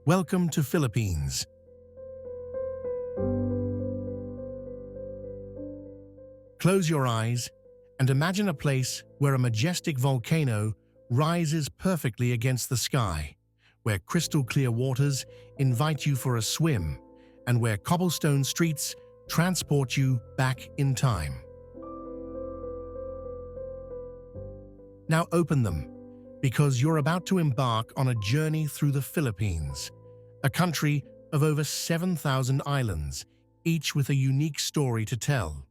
Welcome to Philippines. Close your eyes and imagine a place where a majestic volcano rises perfectly against the sky, where crystal-clear waters invite you for a swim, and where cobblestone streets transport you back in time. Now open them, because you're about to embark on a journey through the Philippines, a country of over 7,000 islands, each with a unique story to tell.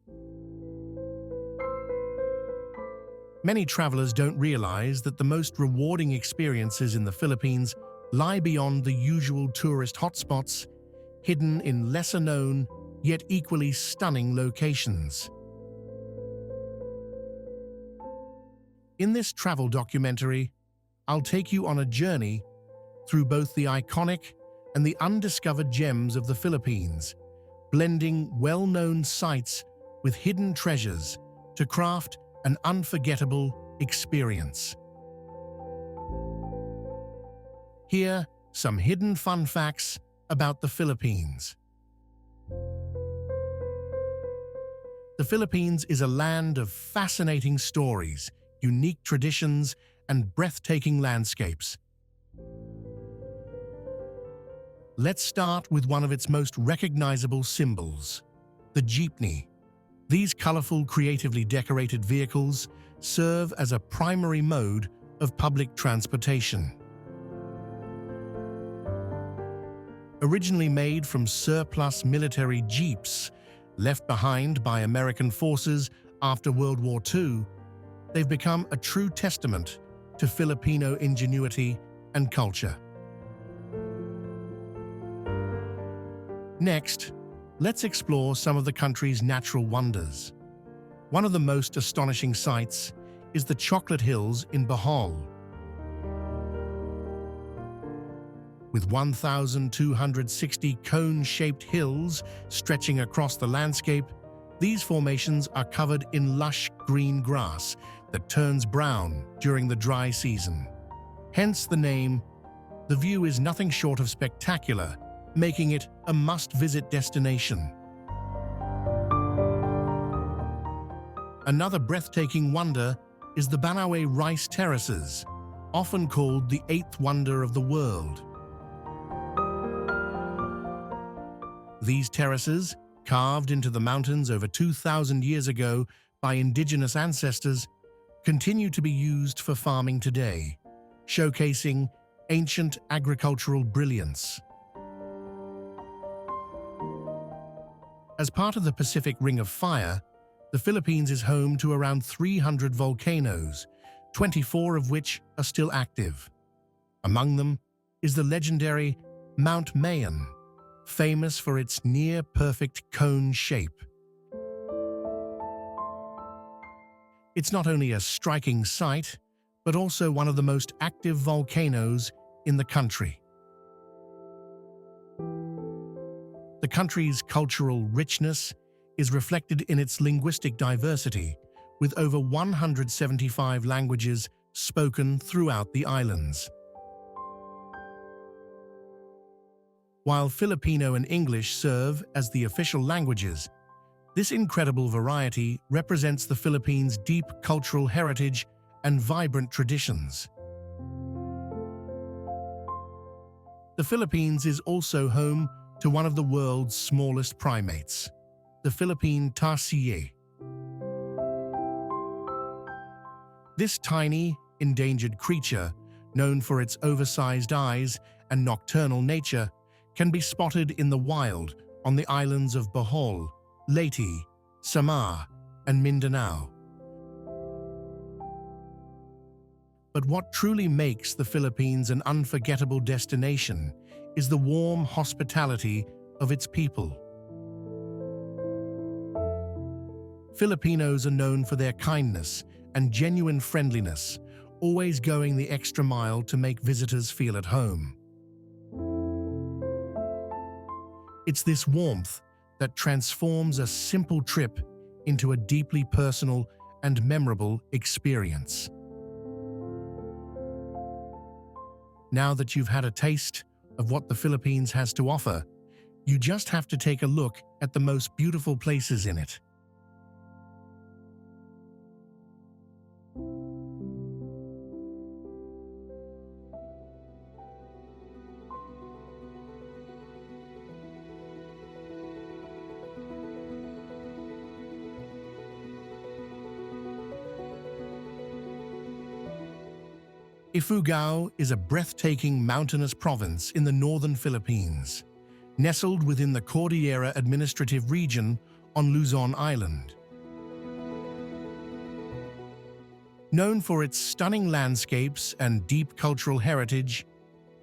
Many travelers don't realize that the most rewarding experiences in the Philippines lie beyond the usual tourist hotspots, hidden in lesser-known, yet equally stunning locations. In this travel documentary, I'll take you on a journey through both the iconic and the undiscovered gems of the Philippines, blending well-known sights with hidden treasures to craft an unforgettable experience. Here, some hidden fun facts about the Philippines. The Philippines is a land of fascinating stories, unique traditions, and breathtaking landscapes. Let's start with one of its most recognizable symbols, the jeepney. These colorful, creatively decorated vehicles serve as a primary mode of public transportation. Originally made from surplus military jeeps left behind by American forces after World War II, they've become a true testament to Filipino ingenuity and culture. Next, let's explore some of the country's natural wonders. One of the most astonishing sights is the Chocolate Hills in Bohol. With 1,260 cone-shaped hills stretching across the landscape, these formations are covered in lush green grass that turns brown during the dry season. Hence the name. The view is nothing short of spectacular, making it a must-visit destination. Another breathtaking wonder is the Banawe rice terraces, often called the eighth wonder of the world. These terraces, carved into the mountains over 2,000 years ago by indigenous ancestors, continue to be used for farming today, showcasing ancient agricultural brilliance. As part of the Pacific Ring of Fire, the Philippines is home to around 300 volcanoes, 24 of which are still active. Among them is the legendary Mount Mayon, famous for its near-perfect cone shape. It's not only a striking sight, but also one of the most active volcanoes in the country. The country's cultural richness is reflected in its linguistic diversity, with over 175 languages spoken throughout the islands. While Filipino and English serve as the official languages, this incredible variety represents the Philippines' deep cultural heritage and vibrant traditions. The Philippines is also home to one of the world's smallest primates, the Philippine tarsier. This tiny, endangered creature, known for its oversized eyes and nocturnal nature, can be spotted in the wild on the islands of Bohol, Leyte, Samar, and Mindanao. But what truly makes the Philippines an unforgettable destination is the warm hospitality of its people. Filipinos are known for their kindness and genuine friendliness, always going the extra mile to make visitors feel at home. It's this warmth that transforms a simple trip into a deeply personal and memorable experience. Now that you've had a taste of what the Philippines has to offer. You just have to take a look at the most beautiful places in it. Ifugao is a breathtaking mountainous province in the northern Philippines, nestled within the Cordillera Administrative Region on Luzon Island. Known for its stunning landscapes and deep cultural heritage,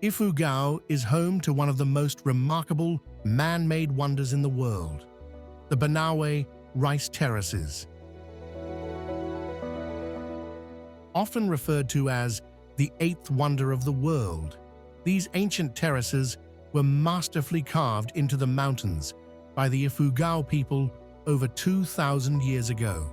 Ifugao is home to one of the most remarkable man-made wonders in the world, the Banawe rice terraces. Often referred to as the eighth wonder of the world, these ancient terraces were masterfully carved into the mountains by the Ifugao people over 2,000 years ago.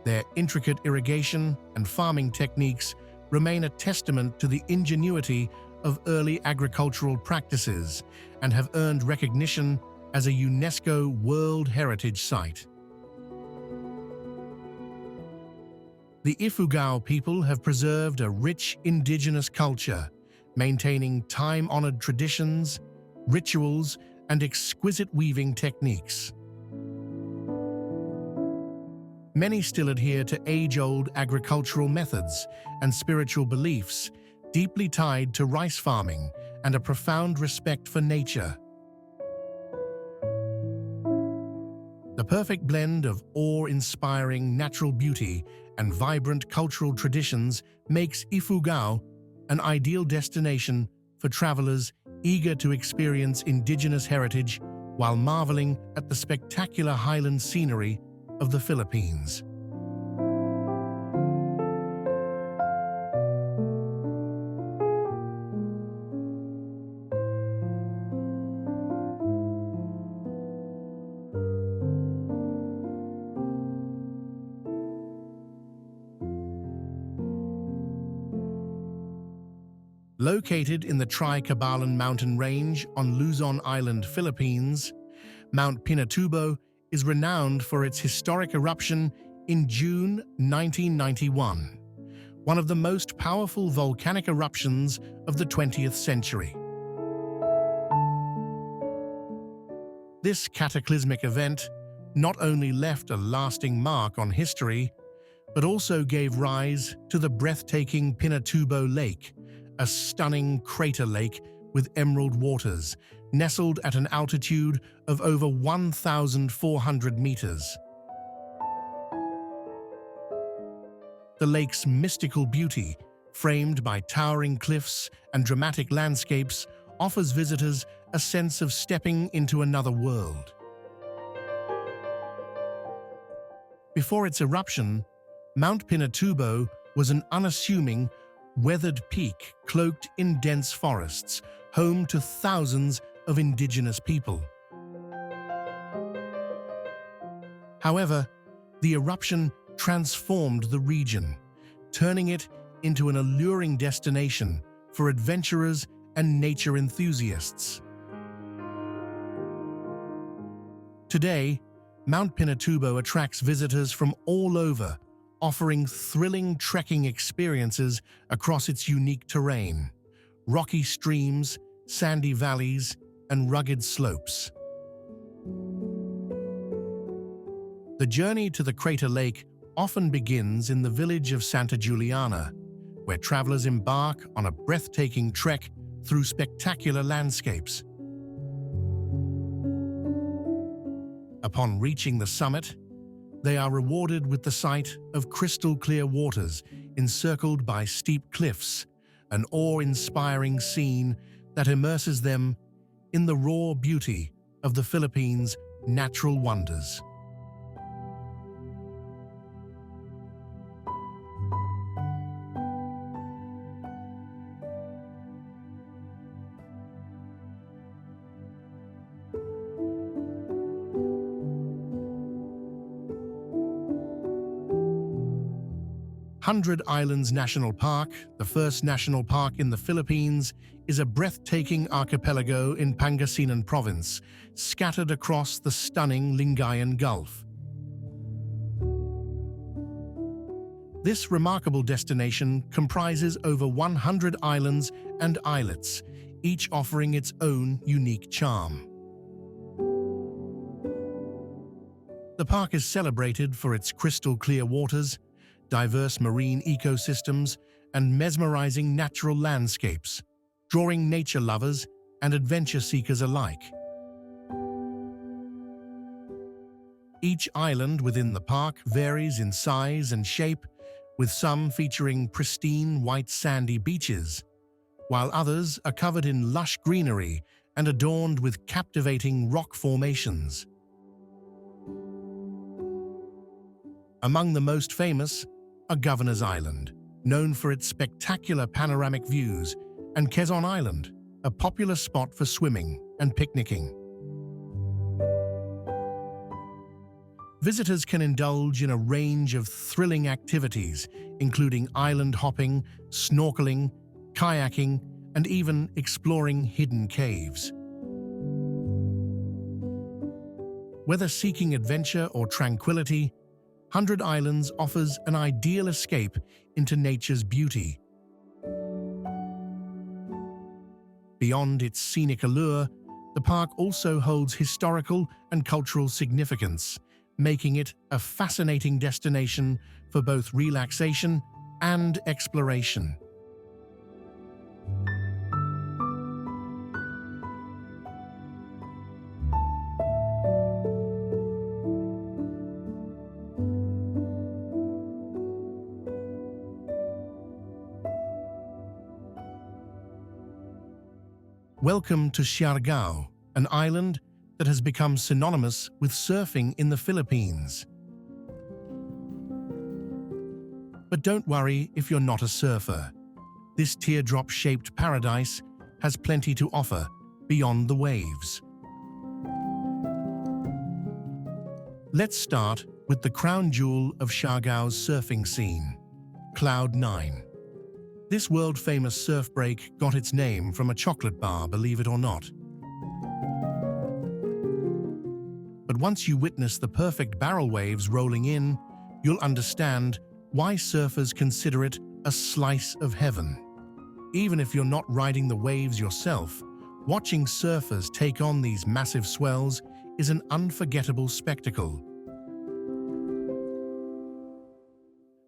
Their intricate irrigation and farming techniques remain a testament to the ingenuity of early agricultural practices and have earned recognition as a UNESCO World Heritage Site. The Ifugao people have preserved a rich indigenous culture, maintaining time-honored traditions, rituals, and exquisite weaving techniques. Many still adhere to age-old agricultural methods and spiritual beliefs, deeply tied to rice farming and a profound respect for nature. The perfect blend of awe-inspiring natural beauty and vibrant cultural traditions makes Ifugao an ideal destination for travelers eager to experience indigenous heritage while marveling at the spectacular highland scenery of the Philippines. Located in the Tri-Cabalan mountain range on Luzon Island, Philippines, Mount Pinatubo is renowned for its historic eruption in June 1991, one of the most powerful volcanic eruptions of the 20th century. This cataclysmic event not only left a lasting mark on history, but also gave rise to the breathtaking Pinatubo Lake, a stunning crater lake with emerald waters, nestled at an altitude of over 1,400 meters. The lake's mystical beauty, framed by towering cliffs and dramatic landscapes, offers visitors a sense of stepping into another world. Before its eruption, Mount Pinatubo was an unassuming, weathered peak cloaked in dense forests, home to thousands of indigenous people. However, the eruption transformed the region, turning it into an alluring destination for adventurers and nature enthusiasts. Today, Mount Pinatubo attracts visitors from all over, offering thrilling trekking experiences across its unique terrain, rocky streams, sandy valleys, and rugged slopes. The journey to the crater lake often begins in the village of Santa Juliana, where travelers embark on a breathtaking trek through spectacular landscapes. Upon reaching the summit, they are rewarded with the sight of crystal-clear waters encircled by steep cliffs, an awe-inspiring scene that immerses them in the raw beauty of the Philippines' natural wonders. Hundred Islands National Park, the first national park in the Philippines, is a breathtaking archipelago in Pangasinan Province, scattered across the stunning Lingayen Gulf. This remarkable destination comprises over 100 islands and islets, each offering its own unique charm. The park is celebrated for its crystal-clear waters, diverse marine ecosystems, and mesmerizing natural landscapes, drawing nature lovers and adventure seekers alike. Each island within the park varies in size and shape, with some featuring pristine white sandy beaches, while others are covered in lush greenery and adorned with captivating rock formations. Among the most famous are Governor's Island, known for its spectacular panoramic views, and Quezon Island, a popular spot for swimming and picnicking. Visitors can indulge in a range of thrilling activities, including island hopping, snorkeling, kayaking, and even exploring hidden caves. Whether seeking adventure or tranquility, Hundred Islands offers an ideal escape into nature's beauty. Beyond its scenic allure, the park also holds historical and cultural significance, making it a fascinating destination for both relaxation and exploration. Welcome to Siargao, an island that has become synonymous with surfing in the Philippines. But don't worry if you're not a surfer. This teardrop-shaped paradise has plenty to offer beyond the waves. Let's start with the crown jewel of Siargao's surfing scene, Cloud 9. This world-famous surf break got its name from a chocolate bar, believe it or not. But once you witness the perfect barrel waves rolling in, you'll understand why surfers consider it a slice of heaven. Even if you're not riding the waves yourself, watching surfers take on these massive swells is an unforgettable spectacle.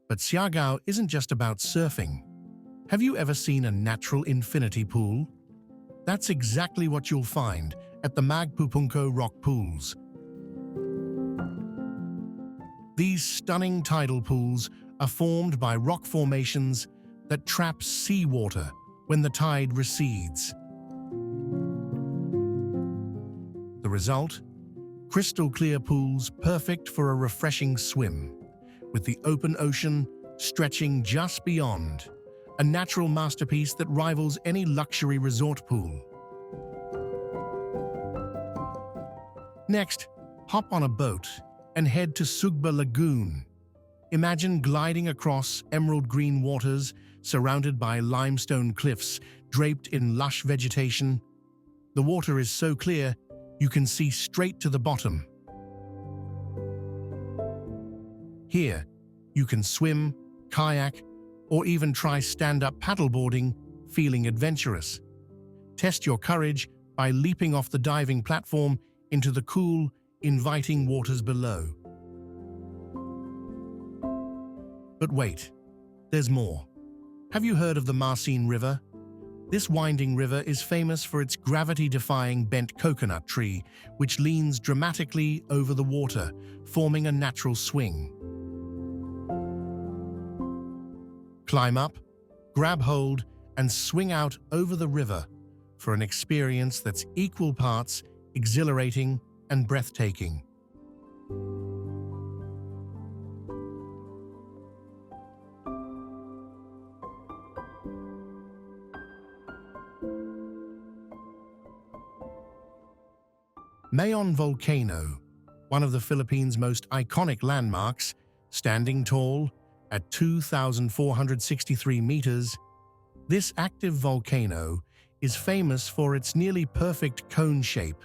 But Siargao isn't just about surfing. Have you ever seen a natural infinity pool? That's exactly what you'll find at the Magpupunco Rock Pools. These stunning tidal pools are formed by rock formations that trap seawater when the tide recedes. The result? Crystal-clear pools perfect for a refreshing swim, with the open ocean stretching just beyond. A natural masterpiece that rivals any luxury resort pool. Next, hop on a boat and head to Sugba Lagoon. Imagine gliding across emerald green waters surrounded by limestone cliffs draped in lush vegetation. The water is so clear you can see straight to the bottom. Here, you can swim, kayak, or even try stand-up paddleboarding, feeling adventurous. Test your courage by leaping off the diving platform into the cool, inviting waters below. But wait, there's more. Have you heard of the Masin River? This winding river is famous for its gravity-defying bent coconut tree, which leans dramatically over the water, forming a natural swing. Climb up, grab hold, and swing out over the river for an experience that's equal parts exhilarating and breathtaking. Mayon Volcano, one of the Philippines' most iconic landmarks, standing tall, At 2,463 meters, this active volcano is famous for its nearly perfect cone shape,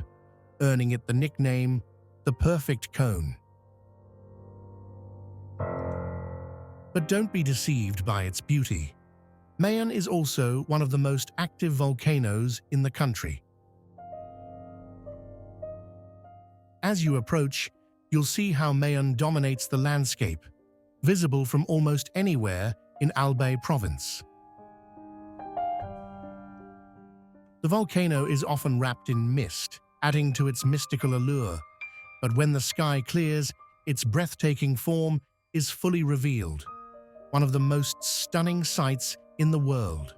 earning it the nickname the Perfect Cone. But don't be deceived by its beauty. Mayon is also one of the most active volcanoes in the country. As you approach, you'll see how Mayon dominates the landscape, visible from almost anywhere in Albay province. The volcano is often wrapped in mist, adding to its mystical allure, but when the sky clears, its breathtaking form is fully revealed, one of the most stunning sights in the world.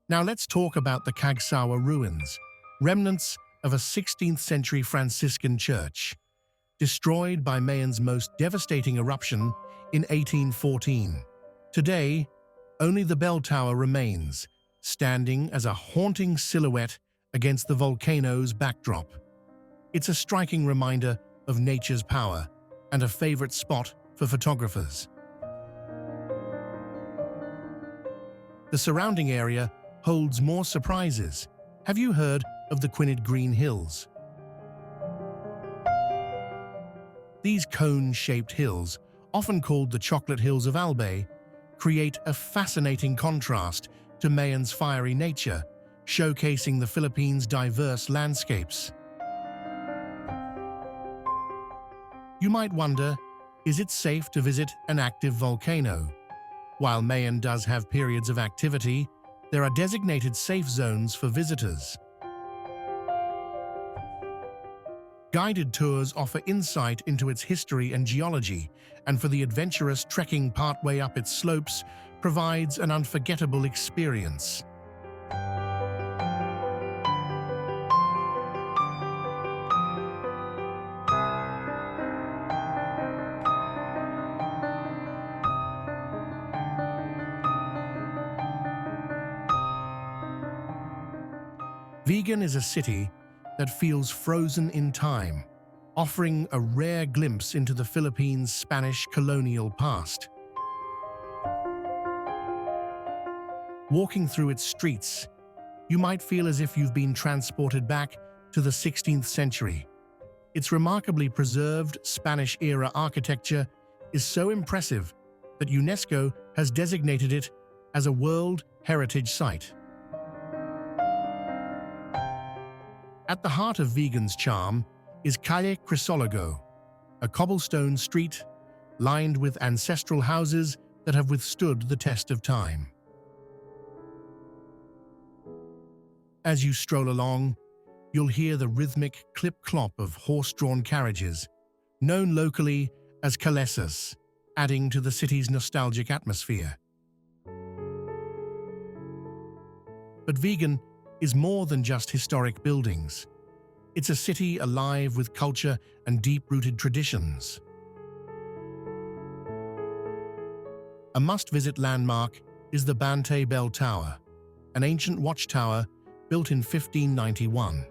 Now let's talk about the Cagsawa ruins, remnants of a 16th century Franciscan church, destroyed by Mayon's most devastating eruption in 1814. Today, only the bell tower remains, standing as a haunting silhouette against the volcano's backdrop. It's a striking reminder of nature's power and a favorite spot for photographers. The surrounding area holds more surprises. Have you heard of the Quinid Green Hills? These cone-shaped hills, often called the Chocolate Hills of Albay, create a fascinating contrast to Mayon's fiery nature, showcasing the Philippines' diverse landscapes. You might wonder, is it safe to visit an active volcano? While Mayon does have periods of activity, there are designated safe zones for visitors. Guided tours offer insight into its history and geology, and for the adventurous, trekking partway up its slopes provides an unforgettable experience. Vigan is a city that feels frozen in time, offering a rare glimpse into the Philippines' Spanish colonial past. Walking through its streets, you might feel as if you've been transported back to the 16th century. Its remarkably preserved Spanish-era architecture is so impressive that UNESCO has designated it as a World Heritage Site. At the heart of Vigan's charm is Calle Crisologo, a cobblestone street lined with ancestral houses that have withstood the test of time. As you stroll along, you'll hear the rhythmic clip-clop of horse-drawn carriages, known locally as calesas, adding to the city's nostalgic atmosphere. But Vigan is more than just historic buildings. It's a city alive with culture and deep-rooted traditions. A must-visit landmark is the Bantay Bell Tower, an ancient watchtower built in 1591.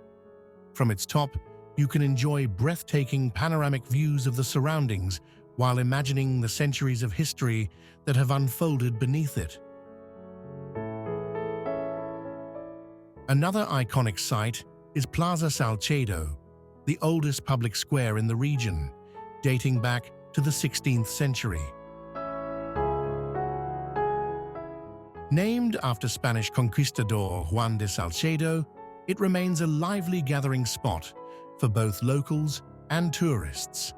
From its top, you can enjoy breathtaking panoramic views of the surroundings while imagining the centuries of history that have unfolded beneath it. Another iconic site is Plaza Salcedo, the oldest public square in the region, dating back to the 16th century. Named after Spanish conquistador Juan de Salcedo, it remains a lively gathering spot for both locals and tourists.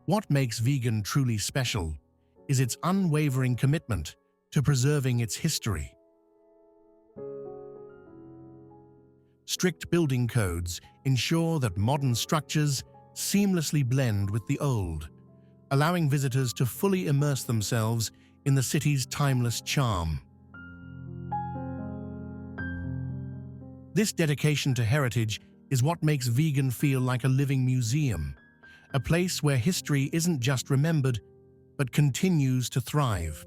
What makes Vigan truly special is its unwavering commitment to preserving its history. Strict building codes ensure that modern structures seamlessly blend with the old, allowing visitors to fully immerse themselves in the city's timeless charm. This dedication to heritage is what makes Vigan feel like a living museum, a place where history isn't just remembered, but continues to thrive.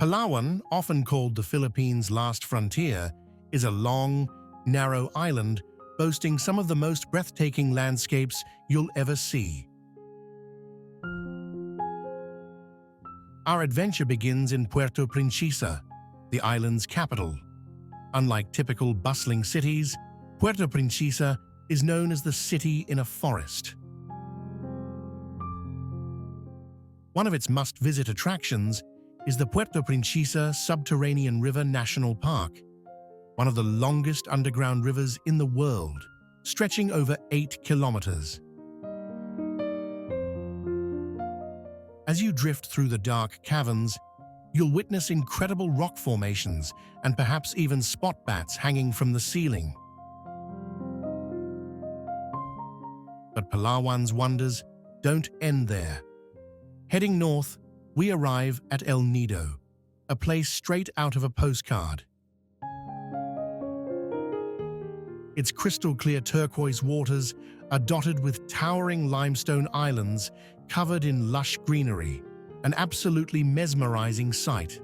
Palawan, often called the Philippines' last frontier, is a long, narrow island boasting some of the most breathtaking landscapes you'll ever see. Our adventure begins in Puerto Princesa, the island's capital. Unlike typical bustling cities, Puerto Princesa is known as the city in a forest. One of its must-visit attractions is the Puerto Princesa Subterranean River National Park, one of the longest underground rivers in the world, stretching over 8 kilometers. As you drift through the dark caverns, you'll witness incredible rock formations and perhaps even spot bats hanging from the ceiling. But Palawan's wonders don't end there. Heading north, we arrive at El Nido, a place straight out of a postcard. Its crystal-clear turquoise waters are dotted with towering limestone islands covered in lush greenery, an absolutely mesmerizing sight.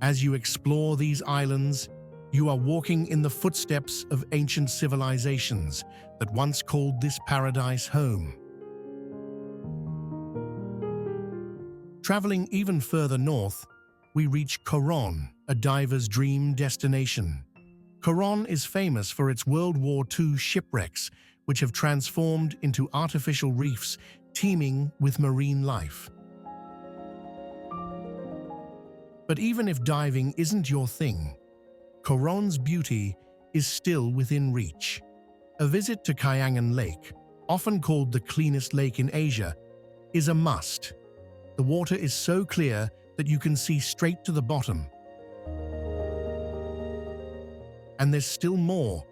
As you explore these islands, you are walking in the footsteps of ancient civilizations that once called this paradise home. Traveling even further north, we reach Coron, a diver's dream destination. Coron is famous for its World War II shipwrecks, which have transformed into artificial reefs teeming with marine life. But even if diving isn't your thing, Coron's beauty is still within reach. A visit to Kamigan Lake, often called the cleanest lake in Asia, is a must. The water is so clear that you can see straight to the bottom. And there's still more.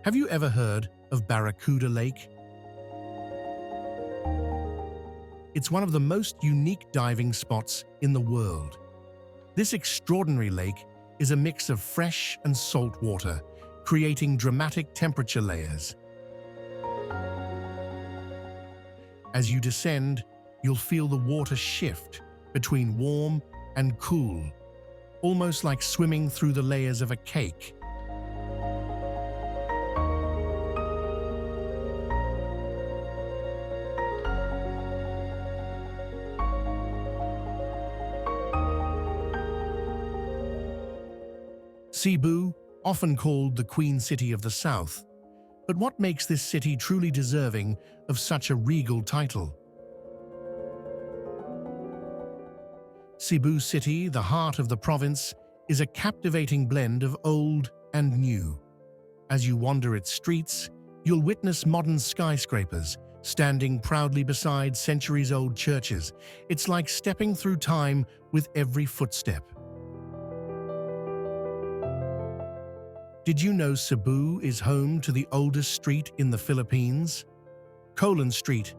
Have you ever heard of Barracuda Lake? It's one of the most unique diving spots in the world. This extraordinary lake is a mix of fresh and salt water, creating dramatic temperature layers. As you descend, you'll feel the water shift between warm and cool, almost like swimming through the layers of a cake. Cebu, often called the Queen City of the South. But what makes this city truly deserving of such a regal title? Cebu City, the heart of the province, is a captivating blend of old and new. As you wander its streets, you'll witness modern skyscrapers standing proudly beside centuries-old churches. It's like stepping through time with every footstep. Did you know Cebu is home to the oldest street in the Philippines? Colon Street,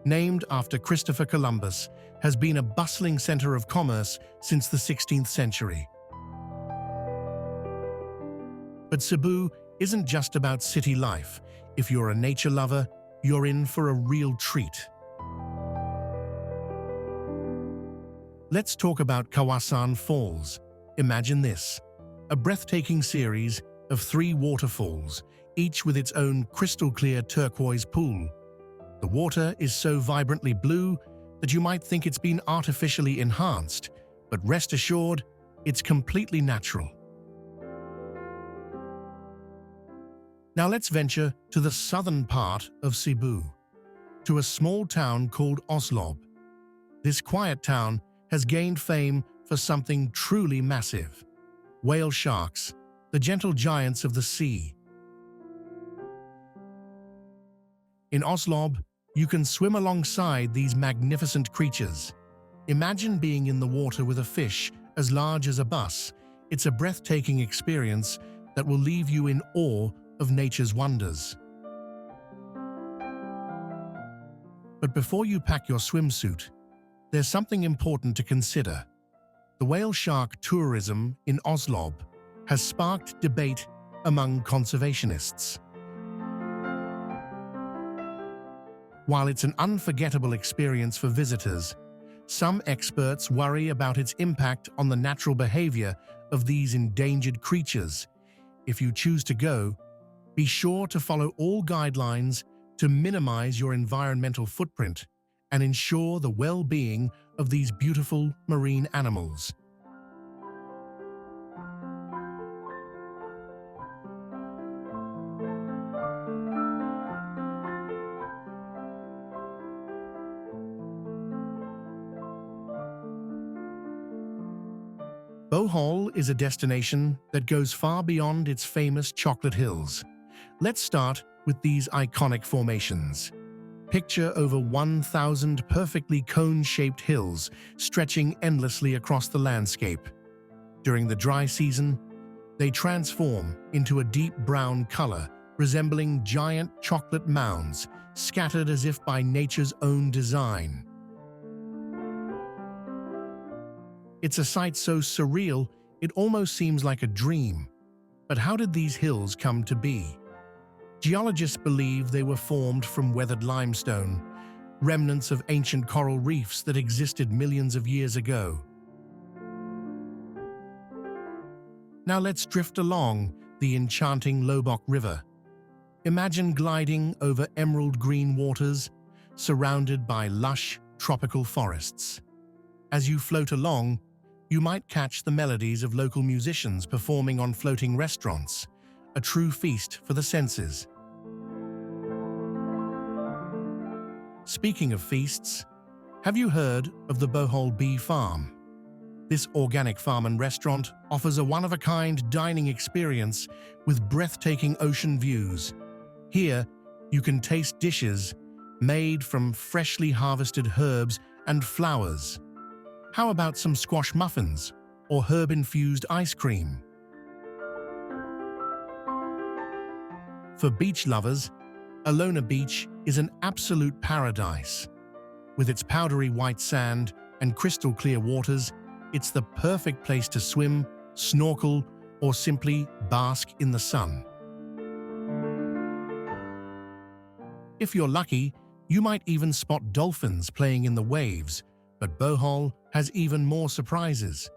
named after Christopher Columbus, has been a bustling center of commerce since the 16th century. But Cebu isn't just about city life. If you're a nature lover, you're in for a real treat. Let's talk about Kawasan Falls. Imagine this, a breathtaking series of 3 waterfalls, each with its own crystal-clear turquoise pool. The water is so vibrantly blue that you might think it's been artificially enhanced, but rest assured, it's completely natural. Now let's venture to the southern part of Cebu, to a small town called Oslob. This quiet town has gained fame for something truly massive: whale sharks, the gentle giants of the sea. In Oslob, you can swim alongside these magnificent creatures. Imagine being in the water with a fish as large as a bus. It's a breathtaking experience that will leave you in awe of nature's wonders. But before you pack your swimsuit, there's something important to consider. The whale shark tourism in Oslob has sparked debate among conservationists. While it's an unforgettable experience for visitors, Some experts worry about its impact on the natural behavior of these endangered creatures. If you choose to go, be sure to follow all guidelines to minimize your environmental footprint and ensure the well-being of these beautiful marine animals. Bohol is a destination that goes far beyond its famous chocolate hills. Let's start with these iconic formations. Picture over 1,000 perfectly cone-shaped hills stretching endlessly across the landscape. During the dry season, they transform into a deep brown color, resembling giant chocolate mounds, scattered as if by nature's own design. It's a sight so surreal, it almost seems like a dream. But how did these hills come to be? Geologists believe they were formed from weathered limestone, remnants of ancient coral reefs that existed millions of years ago. Now let's drift along the enchanting Lobok River. Imagine gliding over emerald green waters, surrounded by lush, tropical forests. As you float along, you might catch the melodies of local musicians performing on floating restaurants, a true feast for the senses. Speaking of feasts, have you heard of the Bohol Bee Farm? This organic farm and restaurant offers a one-of-a-kind dining experience with breathtaking ocean views. Here, you can taste dishes made from freshly harvested herbs and flowers. How about some squash muffins or herb-infused ice cream? For beach lovers, Alona Beach is an absolute paradise. With its powdery white sand and crystal-clear waters, it's the perfect place to swim, snorkel, or simply bask in the sun. If you're lucky, you might even spot dolphins playing in the waves, but Bohol has even more surprises.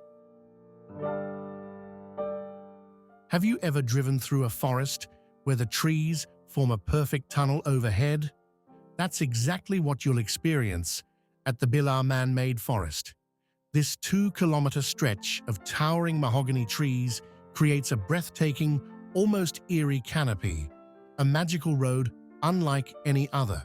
Have you ever driven through a forest where the trees form a perfect tunnel overhead? That's exactly what you'll experience at the Bilar Man-made forest. This 2-kilometer stretch of towering mahogany trees creates a breathtaking, almost eerie canopy, a magical road unlike any other.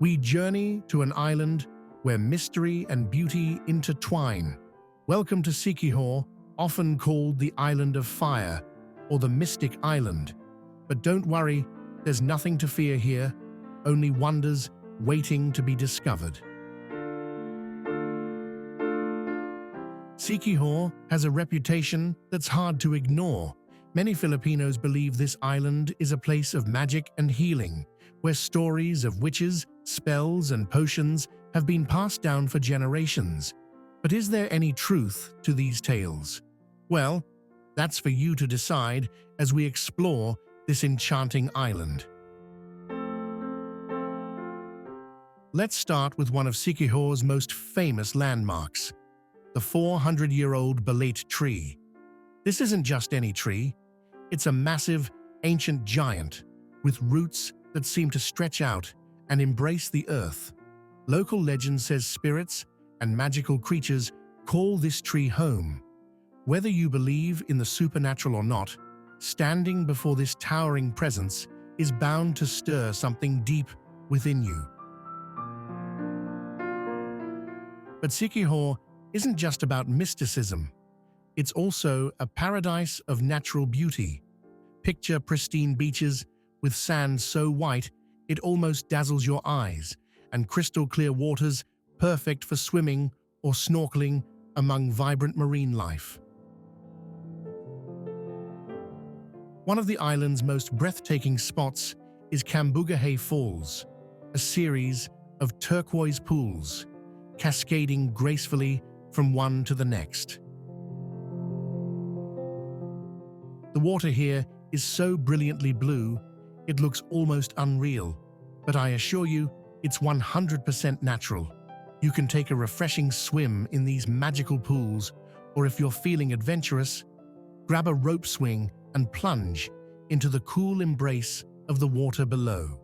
We journey to an island where mystery and beauty intertwine. Welcome to Sikiho, often called the Island of Fire or the Mystic Island. But don't worry, there's nothing to fear here, only wonders waiting to be discovered. Sikiho has a reputation that's hard to ignore. Many Filipinos believe this island is a place of magic and healing, where stories of witches, spells, and potions have been passed down for generations. But is there any truth to these tales? Well, that's for you to decide as we explore this enchanting island. Let's start with one of Sikiho's most famous landmarks, the 400-year-old Balete tree. This isn't just any tree. It's a massive, ancient giant with roots that seem to stretch out and embrace the earth. Local legend says spirits and magical creatures call this tree home. Whether you believe in the supernatural or not, standing before this towering presence is bound to stir something deep within you. But Sikiho isn't just about mysticism. It's also a paradise of natural beauty. Picture pristine beaches with sand so white it almost dazzles your eyes, and crystal-clear waters perfect for swimming or snorkeling among vibrant marine life. One of the island's most breathtaking spots is Cambugahay Falls, a series of turquoise pools, cascading gracefully from one to the next. The water here is so brilliantly blue, it looks almost unreal, but I assure you, it's 100% natural. You can take a refreshing swim in these magical pools, or if you're feeling adventurous, grab a rope swing and plunge into the cool embrace of the water below.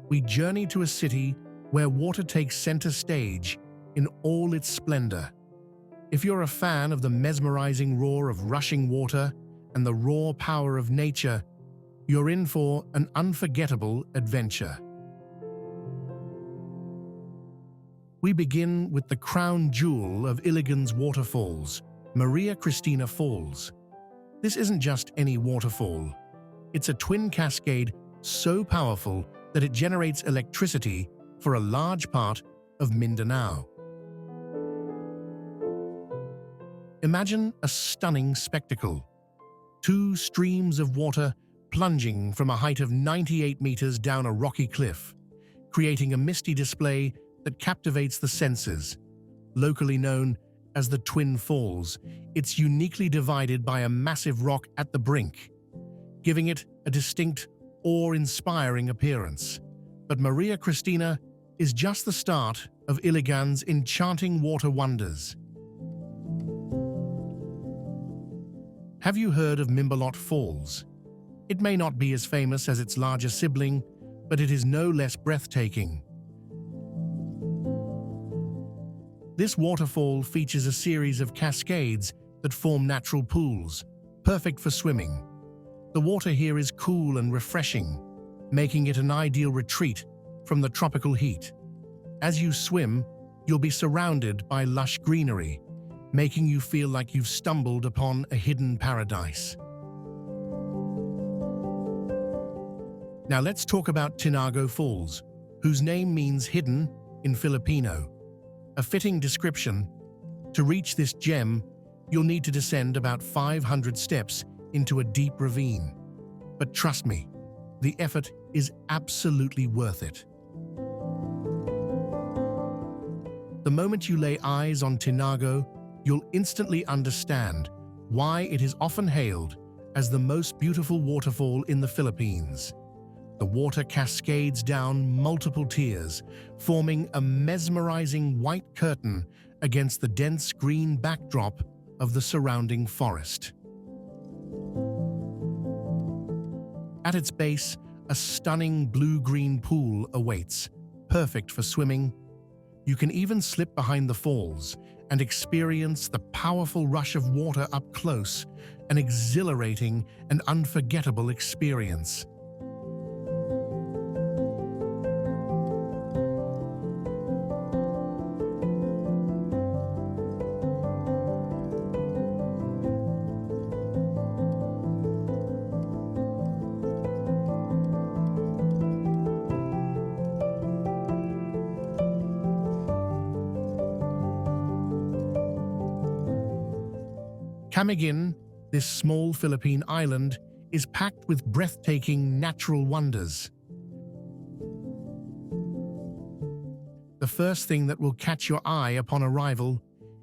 We journey to a city where water takes center stage in all its splendor. If you're a fan of the mesmerizing roar of rushing water and the raw power of nature, you're in for an unforgettable adventure. We begin with the crown jewel of Iligan's waterfalls, Maria Cristina Falls. This isn't just any waterfall. It's a twin cascade so powerful that it generates electricity for a large part of Mindanao. Imagine a stunning spectacle. Two streams of water plunging from a height of 98 meters down a rocky cliff, creating a misty display that captivates the senses. Locally known as the Twin Falls, it's uniquely divided by a massive rock at the brink, giving it a distinct, awe-inspiring appearance. But Maria Cristina is just the start of Iligan's enchanting water wonders. Have you heard of Mimbalot Falls? It may not be as famous as its larger sibling, but it is no less breathtaking. This waterfall features a series of cascades that form natural pools, perfect for swimming. The water here is cool and refreshing, making it an ideal retreat from the tropical heat. As you swim, you'll be surrounded by lush greenery, making you feel like you've stumbled upon a hidden paradise. Now let's talk about Tinago Falls, whose name means hidden in Filipino. A fitting description. To reach this gem, you'll need to descend about 500 steps into a deep ravine. But trust me, the effort is absolutely worth it. The moment you lay eyes on Tinago, you'll instantly understand why it is often hailed as the most beautiful waterfall in the Philippines. The water cascades down multiple tiers, forming a mesmerizing white curtain against the dense green backdrop of the surrounding forest. At its base, a stunning blue-green pool awaits, perfect for swimming. You can even slip behind the falls and experience the powerful rush of water up close, an exhilarating and unforgettable experience. Kamigan, this small Philippine island, is packed with breathtaking natural wonders. The first thing that will catch your eye upon arrival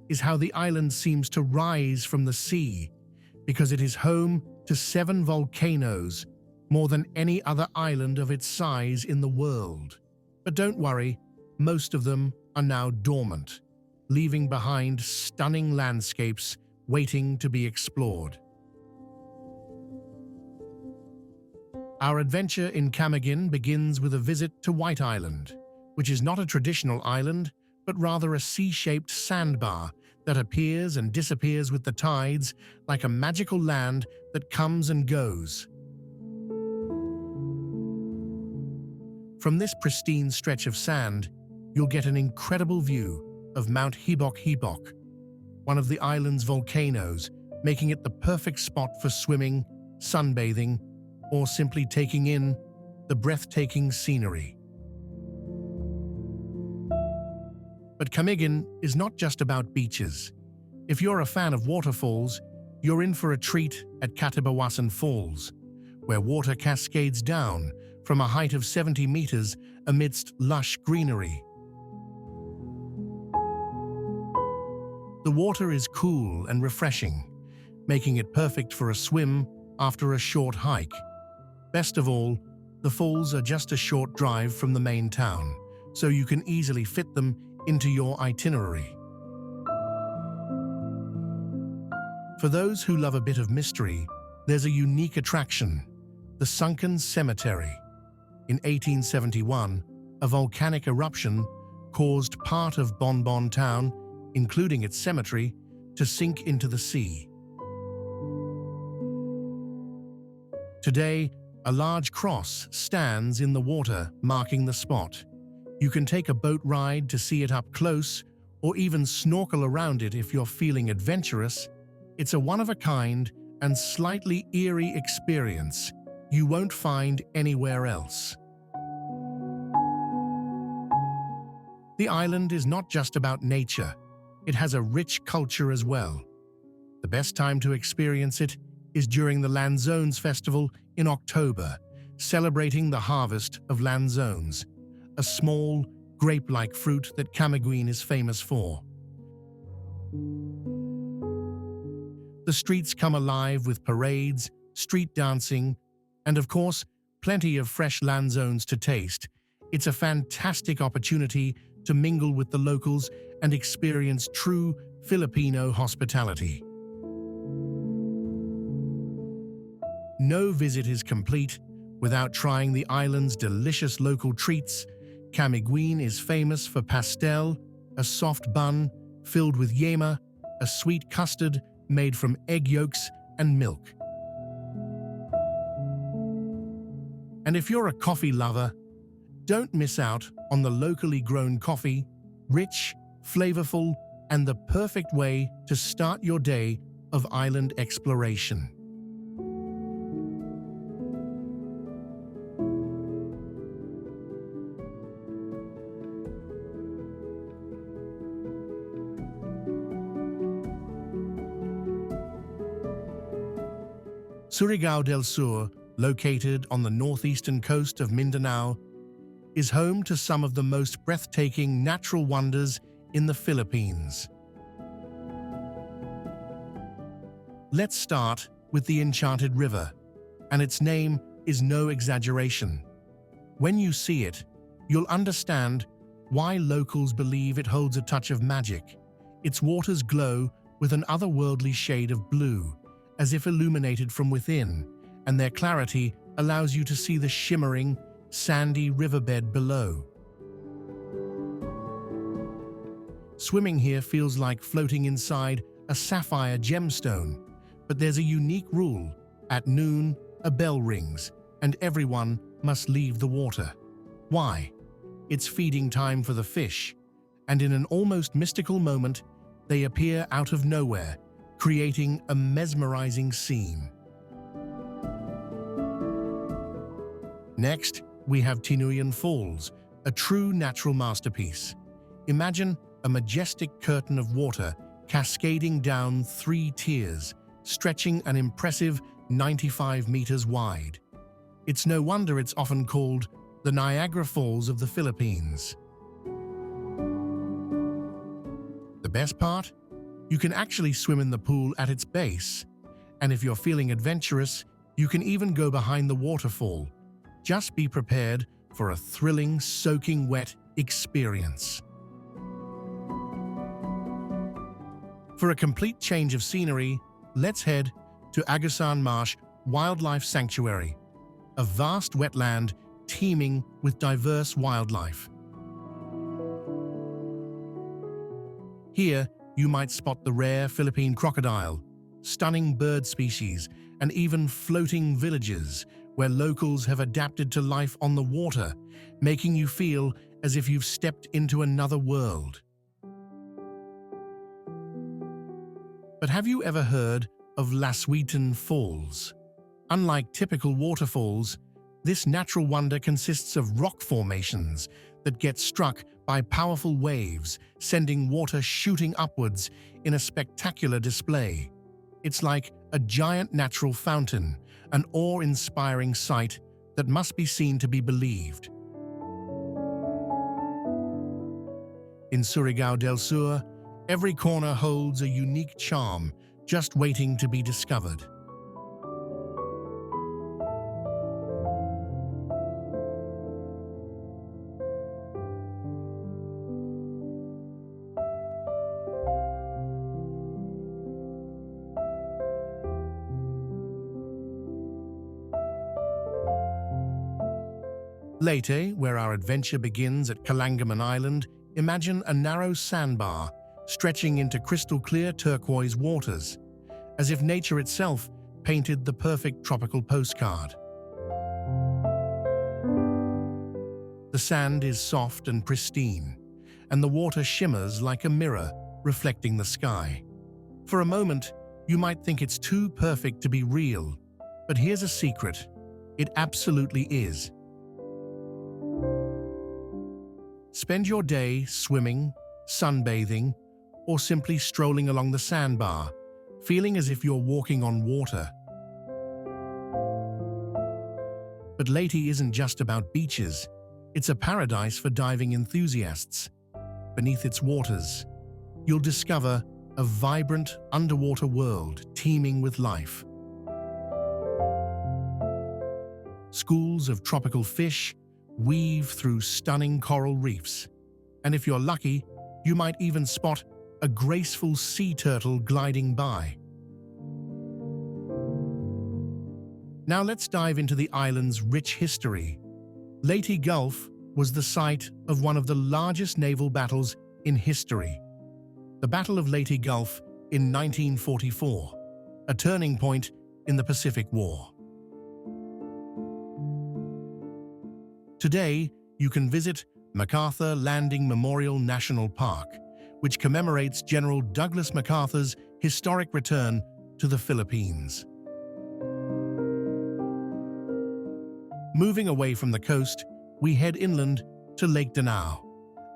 is how the island seems to rise from the sea, because it is home to 7 volcanoes, more than any other island of its size in the world. But don't worry, most of them are now dormant, leaving behind stunning landscapes waiting to be explored. Our adventure in Kamigan begins with a visit to White Island, which is not a traditional island, but rather a C-shaped sandbar that appears and disappears with the tides, like a magical land that comes and goes. From this pristine stretch of sand, you'll get an incredible view of Mount Hibok-Hibok, one of the island's volcanoes, making it the perfect spot for swimming, sunbathing, or simply taking in the breathtaking scenery. But Kamigan is not just about beaches. If you're a fan of waterfalls, you're in for a treat at Katabawasan Falls, where water cascades down from a height of 70 meters amidst lush greenery. The water is cool and refreshing, making it perfect for a swim after a short hike. Best of all, the falls are just a short drive from the main town, so you can easily fit them into your itinerary. For those who love a bit of mystery, there's a unique attraction, the Sunken Cemetery. In 1871, a volcanic eruption caused part of Bonbon Town, including its cemetery, to sink into the sea. Today, a large cross stands in the water marking the spot. You can take a boat ride to see it up close, or even snorkel around it if you're feeling adventurous. It's a one-of-a-kind and slightly eerie experience you won't find anywhere else. The island is not just about nature, it has a rich culture as well. The best time to experience it is during the Lanzones Festival in October, celebrating the harvest of lanzones, a small, grape-like fruit that Kamigan is famous for. The streets come alive with parades, street dancing, and of course, plenty of fresh lanzones to taste. It's a fantastic opportunity to mingle with the locals and experience true Filipino hospitality. No visit is complete without trying the island's delicious local treats. Kamigan is famous for pastel, a soft bun filled with yema, a sweet custard made from egg yolks and milk. And if you're a coffee lover, don't miss out on the locally grown coffee, rich, flavorful, and the perfect way to start your day of island exploration. Surigao del Sur, located on the northeastern coast of Mindanao, is home to some of the most breathtaking natural wonders in the Philippines. Let's start with the Enchanted River, and its name is no exaggeration. When you see it, you'll understand why locals believe it holds a touch of magic. Its waters glow with an otherworldly shade of blue, as if illuminated from within, and their clarity allows you to see the shimmering, sandy riverbed below. Swimming here feels like floating inside a sapphire gemstone, but there's a unique rule. At noon, a bell rings, and everyone must leave the water. Why? It's feeding time for the fish, and in an almost mystical moment, they appear out of nowhere, creating a mesmerizing scene. Next, we have Tinuyan Falls, a true natural masterpiece. Imagine a majestic curtain of water cascading down 3 tiers, stretching an impressive 95 meters wide. It's no wonder it's often called the Niagara Falls of the Philippines. The best part? You can actually swim in the pool at its base, and if you're feeling adventurous, you can even go behind the waterfall. Just be prepared for a thrilling, soaking wet experience. For a complete change of scenery, let's head to Agusan Marsh Wildlife Sanctuary, a vast wetland teeming with diverse wildlife. Here, you might spot the rare Philippine crocodile, stunning bird species, and even floating villages where locals have adapted to life on the water, making you feel as if you've stepped into another world. But have you ever heard of Laswitan Falls? Unlike typical waterfalls, This natural wonder consists of rock formations that get struck by powerful waves, sending water shooting upwards in a spectacular display. It's like a giant natural fountain, an awe-inspiring sight that must be seen to be believed. In Surigao del Sur, every corner holds a unique charm, just waiting to be discovered. Leyte, where our adventure begins at Kamigan Island, imagine a narrow sandbar stretching into crystal-clear turquoise waters, as if nature itself painted the perfect tropical postcard. The sand is soft and pristine, and the water shimmers like a mirror reflecting the sky. For a moment, you might think it's too perfect to be real, but here's a secret: it absolutely is. Spend your day swimming, sunbathing, or simply strolling along the sandbar, feeling as if you're walking on water. But Leyte isn't just about beaches. It's a paradise for diving enthusiasts. Beneath its waters, you'll discover a vibrant underwater world teeming with life. Schools of tropical fish weave through stunning coral reefs, and if you're lucky, you might even spot a graceful sea turtle gliding by. Now let's dive into the island's rich history. Leyte Gulf was the site of one of the largest naval battles in history, the Battle of Leyte Gulf in 1944, a turning point in the Pacific War. Today, you can visit MacArthur Landing Memorial National Park, which commemorates General Douglas MacArthur's historic return to the Philippines. Moving away from the coast, we head inland to Lake Danao,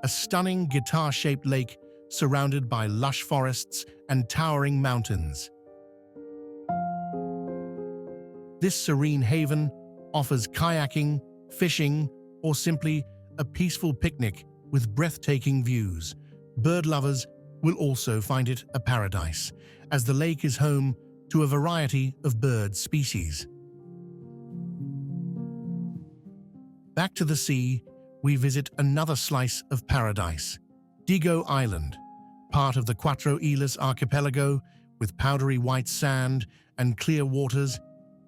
a stunning guitar-shaped lake surrounded by lush forests and towering mountains. This serene haven offers kayaking, fishing, or simply a peaceful picnic with breathtaking views. Bird lovers will also find it a paradise, as the lake is home to a variety of bird species. Back to the sea, we visit another slice of paradise, Ifugao Island, part of the Cuatro Islas archipelago with powdery white sand and clear waters.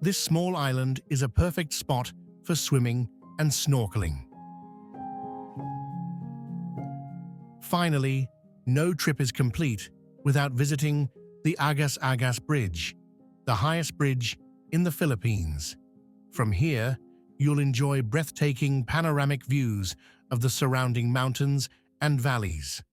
This small island is a perfect spot for swimming and snorkeling. Finally, no trip is complete without visiting the Agas-Agas Bridge, the highest bridge in the Philippines. From here, you'll enjoy breathtaking panoramic views of the surrounding mountains and valleys.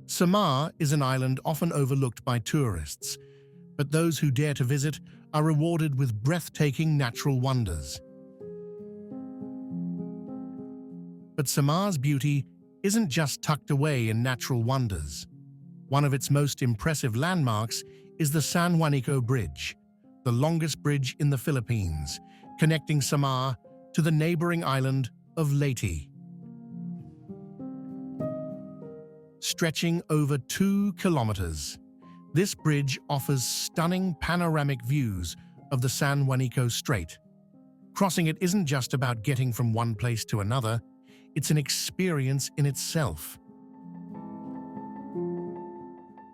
Samar is an island often overlooked by tourists, but those who dare to visit are rewarded with breathtaking natural wonders. But Samar's beauty isn't just tucked away in natural wonders. One of its most impressive landmarks is the San Juanico Bridge, the longest bridge in the Philippines, connecting Samar to the neighboring island of Leyte. Stretching over 2 kilometers, this bridge offers stunning panoramic views of the San Juanico Strait. Crossing it isn't just about getting from one place to another, it's an experience in itself.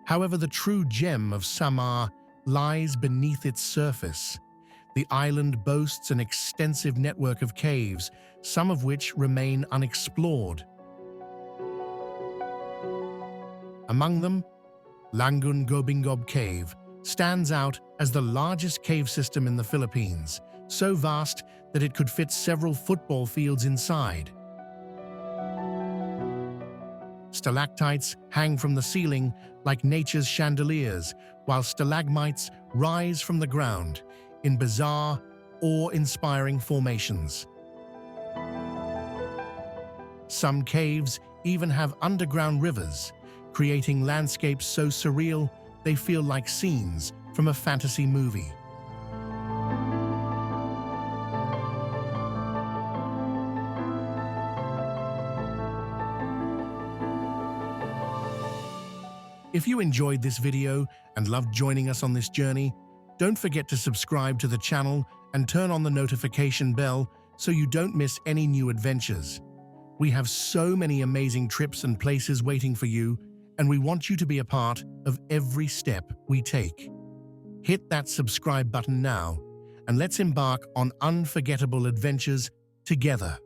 However, the true gem of Samar lies beneath its surface. The island boasts an extensive network of caves, some of which remain unexplored. Among them, Langun Gobingob Cave stands out as the largest cave system in the Philippines, so vast that it could fit several football fields inside. Stalactites hang from the ceiling like nature's chandeliers, while stalagmites rise from the ground in bizarre, awe-inspiring formations. Some caves even have underground rivers, creating landscapes so surreal they feel like scenes from a fantasy movie. If you enjoyed this video and loved joining us on this journey, don't forget to subscribe to the channel and turn on the notification bell so you don't miss any new adventures. We have so many amazing trips and places waiting for you, and we want you to be a part of every step we take. Hit that subscribe button now, and let's embark on unforgettable adventures together.